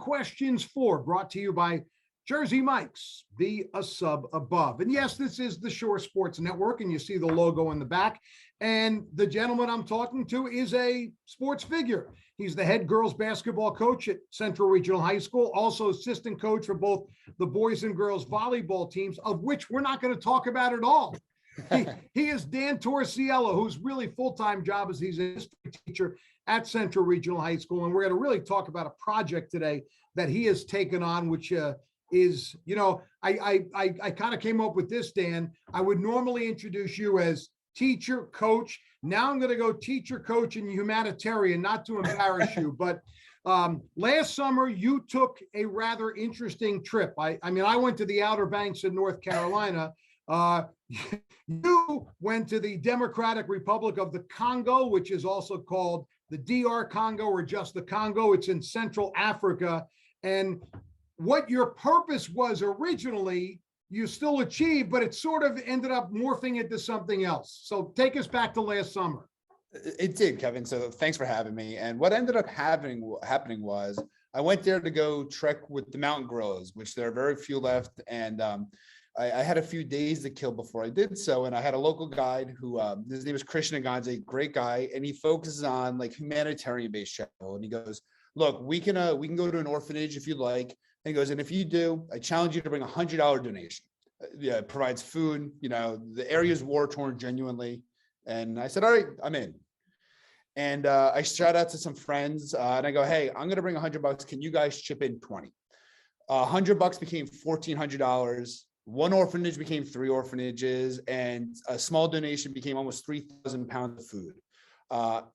Questions for, brought to you by Jersey Mike's, be a sub above. And yes, this is the Shore Sports Network, and you see the logo in the back. And the gentleman I'm talking to is a sports figure. He's the head girls basketball coach at Central Regional High School, also assistant coach for both the boys and girls volleyball teams, of which we're not going to talk about at all. He is Dan Torsiello, whose really full-time job is he's a history teacher at Central Regional High School. And we're going to really talk about a project today that he has taken on, which is, you know, I kind of came up with this, Dan. I would normally introduce you as teacher, coach. Now I'm going to go teacher, coach, and humanitarian, not to embarrass you. But last summer, you took a rather interesting trip. I mean, I went to the Outer Banks in North Carolina. You went to the Democratic Republic of the Congo, which is also called the DR Congo or just the Congo. It's in Central Africa. And what your purpose was originally, you still achieved, but it sort of ended up morphing into something else. So take us back to last summer. It did, Kevin. So thanks for having me. And what ended up happening was I went there to go trek with the mountain gorillas, which there are very few left. And I had a few days to kill before I did so. And I had a local guide who, his name is Christian Aganze, great guy. And he focuses on like humanitarian based travel. And he goes, look, we can go to an orphanage if you'd like. And he goes, and if you do, I challenge you to bring $100 donation. Yeah, it provides food, you know, the area is war torn genuinely. And I said, all right, I'm in. And I shout out to some friends and I go, hey, I'm going to bring $100. Can you guys chip in 20? $100 became $1,400. One orphanage became 3 orphanages, and a small donation became almost 3,000 pounds of food.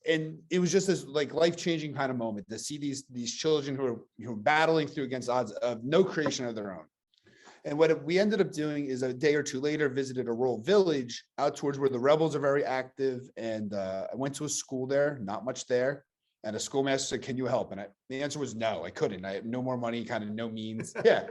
And it was just this like life-changing kind of moment to see these children who are battling through against odds of no creation of their own. And what we ended up doing is a day or two later, visited a rural village out towards where the rebels are very active. And I went to a school there, not much there. And a schoolmaster said, can you help? And the answer was no, I couldn't. I had no more money, kind of no means. Yeah.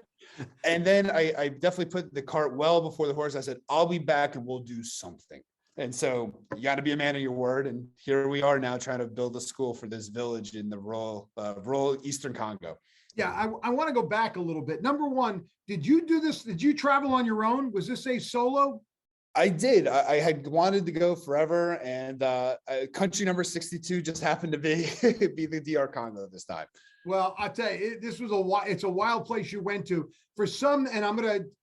And then I definitely put the cart well before the horse. I said, I'll be back and we'll do something. And so you got to be a man of your word. And here we are now trying to build a school for this village in the rural Eastern Congo. Yeah, I want to go back a little bit. Number one, did you do this? Did you travel on your own? Was this a solo? I did. I had wanted to go forever, and country number 62 just happened to be the DR Congo this time. Well, I'll tell you, this was it's a wild place you went to. For some, and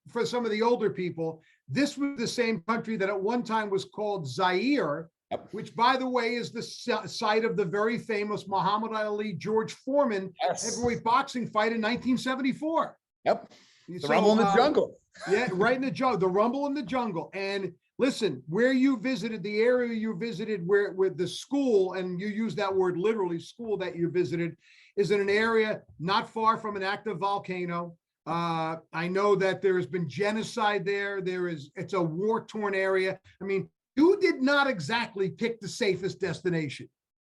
for some of the older people, this was the same country that at one time was called Zaire, yep. Which, by the way, is the site of the very famous Muhammad Ali, George Foreman heavyweight boxing fight in 1974. Yep. The Rumble in the Jungle. Yeah, right in the jungle, the Rumble in the Jungle. And listen, where you visited, the area you visited, where the school, and you use that word literally, school that you visited, is in an area not far from an active volcano. I know that there has been genocide there. It's a war-torn area. I mean, you did not exactly pick the safest destination.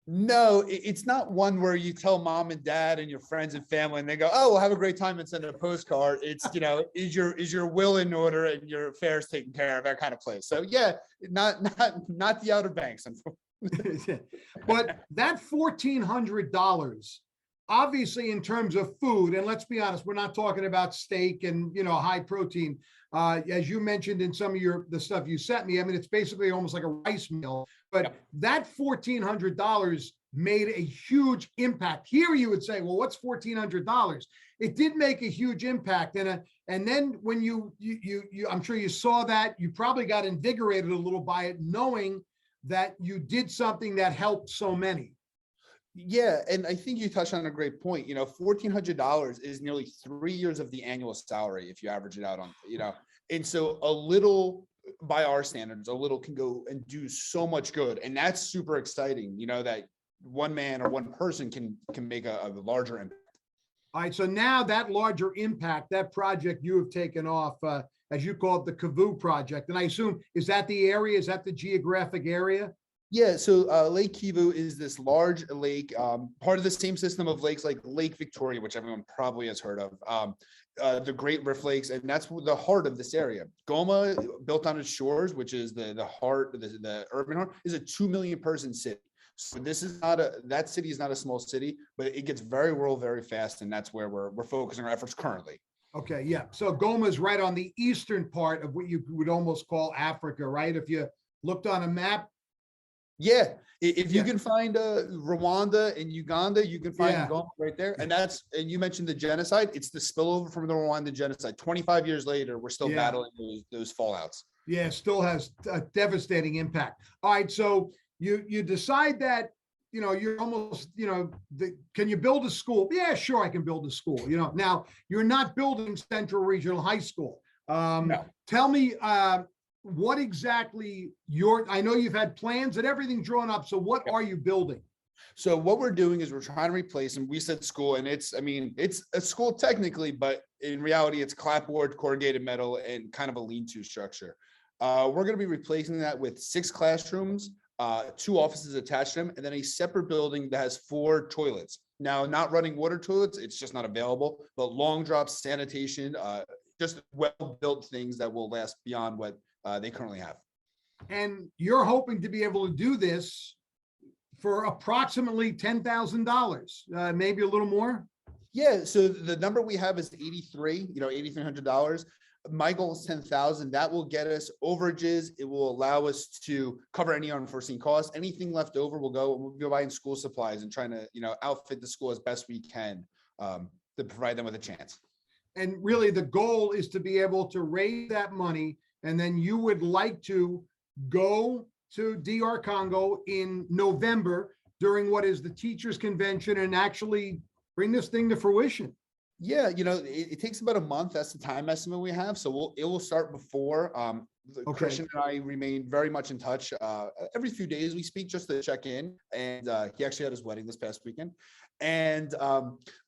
No, it's not one where you tell mom and dad and your friends and family and they go, oh, we'll have a great time and send a postcard. It's, you know, is your will in order and your affairs taken care of, that kind of place. So yeah, not the Outer Banks. But that $1,400, obviously in terms of food, and let's be honest, we're not talking about steak and, you know, high protein. As you mentioned in some of the stuff you sent me, I mean, it's basically almost like a rice meal, but yep. That $1,400 made a huge impact. Here you would say, well, what's $1,400? It did make a huge impact. And then when you I'm sure you saw that, you probably got invigorated a little by it, knowing that you did something that helped so many. Yeah, and I think you touched on a great point. You know, $1,400 is nearly 3 years of the annual salary if you average it out on, you know, and so a little, by our standards, a little can go and do so much good, and that's super exciting. You know, that one man or one person can make a larger impact. All right, so now that larger impact, that project you have taken off, as you call it, the Kivu project, and I assume, is that the area? Is that the geographic area? Yeah, so Lake Kivu is this large lake, part of the same system of lakes like Lake Victoria, which everyone probably has heard of, the Great Rift Lakes, and that's the heart of this area. Goma, built on its shores, which is the heart, the urban heart, is a 2 million person city. So this is not that city is not a small city, but it gets very rural very fast, and that's where we're focusing our efforts currently. Okay, yeah. So Goma is right on the eastern part of what you would almost call Africa, right? If you looked on a map. Yeah, if you Yeah. can find Rwanda and Uganda, you can find Yeah. Goma right there. And you mentioned the genocide. It's the spillover from the Rwanda genocide. 25 years later, we're still Yeah. battling those fallouts. Yeah, still has a devastating impact. All right, so you decide that, you're almost, can you build a school? Yeah, sure, I can build a school. Now you're not building Central Regional High School. No. Tell me what exactly I know you've had plans and everything drawn up. So what are you building? So what we're doing is we're trying to replace, and we said school, and it's a school technically, but in reality, it's clapboard, corrugated metal, and kind of a lean-to structure. We're going to be replacing that with 6 classrooms, 2 offices attached to them, and then a separate building that has 4 toilets. Now, not running water toilets, it's just not available, but long drops, sanitation, just well-built things that will last beyond what they currently have. And you're hoping to be able to do this for approximately $10,000, maybe a little more. Yeah, so the number we have is $8,300. My goal is 10,000. That will get us overages. It will allow us to cover any unforeseen costs. Anything left over we'll go buying school supplies and trying to, outfit the school as best we can to provide them with a chance. And really the goal is to be able to raise that money. And then you would like to go to DR Congo in November during what is the teachers convention and actually bring this thing to fruition. Yeah, it takes about a month. That's the time estimate we have. So it will start before. Okay. Christian and I remain very much in touch. Every few days we speak just to check in. And he actually had his wedding this past weekend. And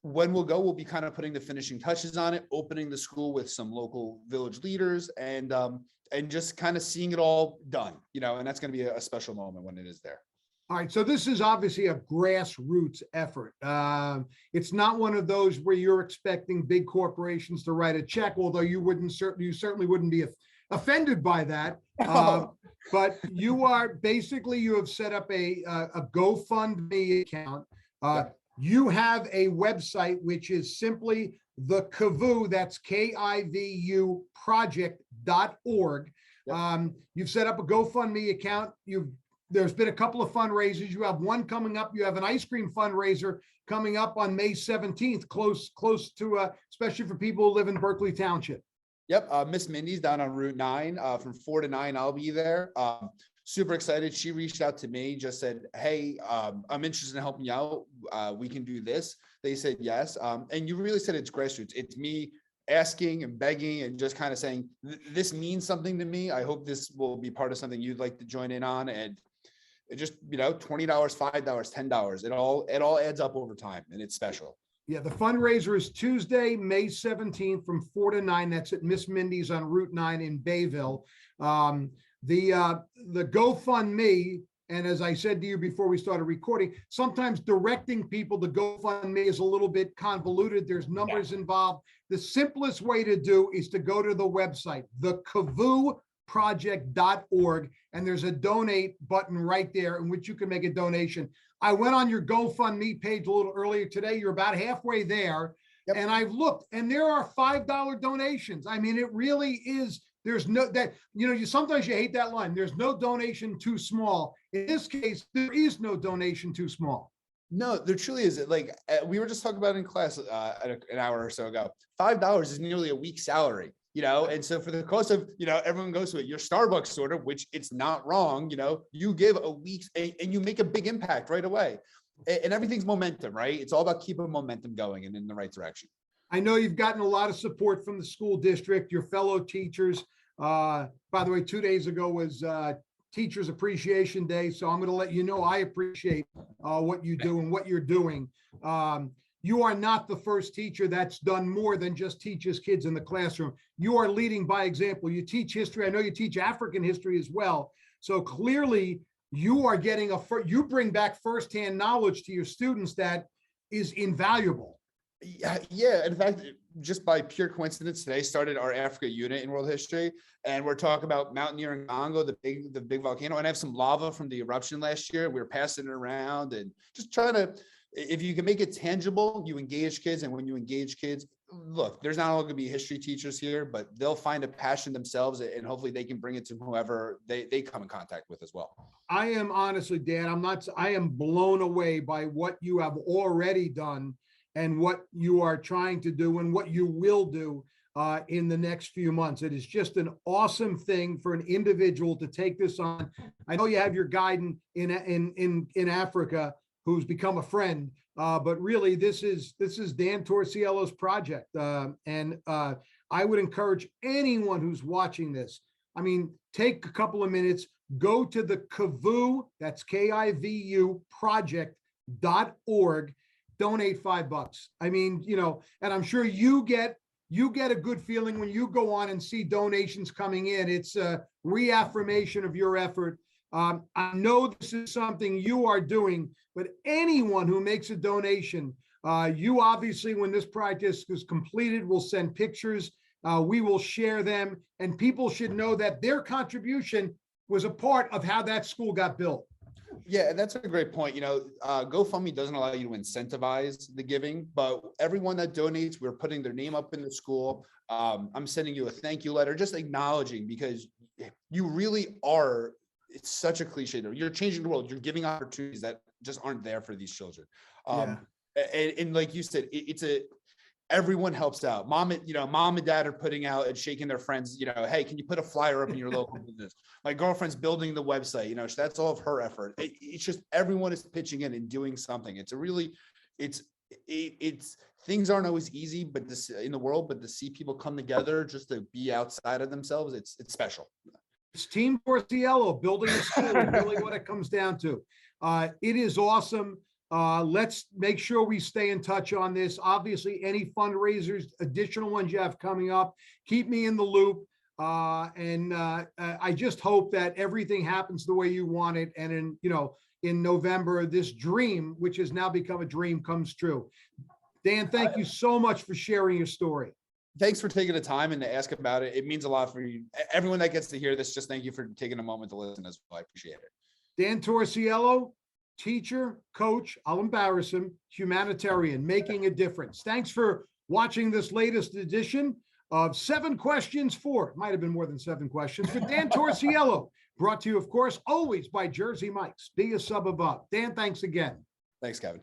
when we'll go, we'll be kind of putting the finishing touches on it, opening the school with some local village leaders, and just kind of seeing it all done. And that's going to be a special moment when it is there. All right, so this is obviously a grassroots effort. It's not one of those where you're expecting big corporations to write a check, although you certainly wouldn't be offended by that. But you have set up a GoFundMe account. You have a website which is simply the KIVU, that's KIVU project.org. You've set up a GoFundMe account. There's been a couple of fundraisers. You have one coming up. You have an ice cream fundraiser coming up on May 17th, close to, especially for people who live in Berkeley Township. Yep. Miss Mindy's down on Route 9 from 4 to 9. I'll be there. Super excited. She reached out to me, just said, hey, I'm interested in helping you out. We can do this. They said yes. And you really said it's grassroots. It's me asking and begging and just kind of saying, this means something to me. I hope this will be part of something you'd like to join in on. And it just, $20, $5, $10. It all adds up over time, and it's special. Yeah, the fundraiser is Tuesday, May 17th from 4 to 9. That's at Miss Mindy's on Route 9 in Bayville. The GoFundMe, and as I said to you before we started recording, sometimes directing people to GoFundMe is a little bit convoluted. There's numbers involved. The simplest way to do is to go to the website, thekivuproject.org, and there's a donate button right there in which you can make a donation. I went on your GoFundMe page a little earlier today. You're about halfway there. Yep. And I've looked, and there are $5 donations. I mean, it really is. There's no sometimes you hate that line. There's no donation too small. In this case, there is no donation too small. No, there truly is. Like we were just talking about in class an hour or so ago. $5 is nearly a week's salary. And so for the cost of, everyone goes to it, your Starbucks order, which it's not wrong, you give a week's and you make a big impact right away. And everything's momentum, right? It's all about keeping momentum going and in the right direction. I know you've gotten a lot of support from the school district, your fellow teachers. By the way, 2 days ago was Teachers Appreciation Day. So I'm going to let you know I appreciate what you do and what you're doing. You are not the first teacher that's done more than just teach his kids in the classroom. You are leading by example. You teach history. I know you teach African history as well. So clearly you are getting you bring back firsthand knowledge to your students that is invaluable. Yeah. In fact, just by pure coincidence, today started our Africa unit in world history, and we're talking about mountaineering Congo, the big volcano. And I have some lava from the eruption last year. We were passing it around and just trying to, if you can make it tangible, you engage kids. And when you engage kids, look, there's not only going to be history teachers here, but they'll find a passion themselves, and hopefully they can bring it to whoever they come in contact with as well. I am honestly, Dan, I am blown away by what you have already done and what you are trying to do and what you will do in the next few months. It is just an awesome thing for an individual to take this on. I know you have your guide in Africa who's become a friend, but really this is Dan Torsiello's project. I would encourage anyone who's watching this, I mean, take a couple of minutes, go to the Kivu, that's KIVU project.org, donate $5. I mean, and I'm sure you get a good feeling when you go on and see donations coming in. It's a reaffirmation of your effort. I know this is something you are doing, but anyone who makes a donation, you obviously, when this project is completed, will send pictures. We will share them, and people should know that their contribution was a part of how that school got built. Yeah, that's a great point. GoFundMe doesn't allow you to incentivize the giving, but everyone that donates, we're putting their name up in the school. I'm sending you a thank you letter, just acknowledging, because you really are, it's such a cliche. You're changing the world. You're giving opportunities that just aren't there for these children. And like you said, everyone helps out. Mom and dad are putting out and shaking their friends, hey, can you put a flyer up in your local business? My girlfriend's building the website, that's all of her effort. It's just, everyone is pitching in and doing something. It's things aren't always easy, but in the world, but to see people come together just to be outside of themselves, it's special. It's Team Torsiello building a school, really what it comes down to. It is awesome. Let's make sure we stay in touch on this. Obviously, any fundraisers, additional ones you have coming up, keep me in the loop. I just hope that everything happens the way you want it. And in November, this dream, which has now become a dream, comes true. Dan, thank you so much for sharing your story. Thanks for taking the time and to ask about it. It means a lot for you. Everyone that gets to hear this, just thank you for taking a moment to listen as well. I appreciate it. Dan Torsiello, teacher, coach, I'll embarrass him, humanitarian, making a difference. Thanks for watching this latest edition of 7 Questions for, might have been more than 7 questions, for Dan Torsiello, brought to you, of course, always by Jersey Mike's. Be a sub above. Dan, thanks again. Thanks, Kevin.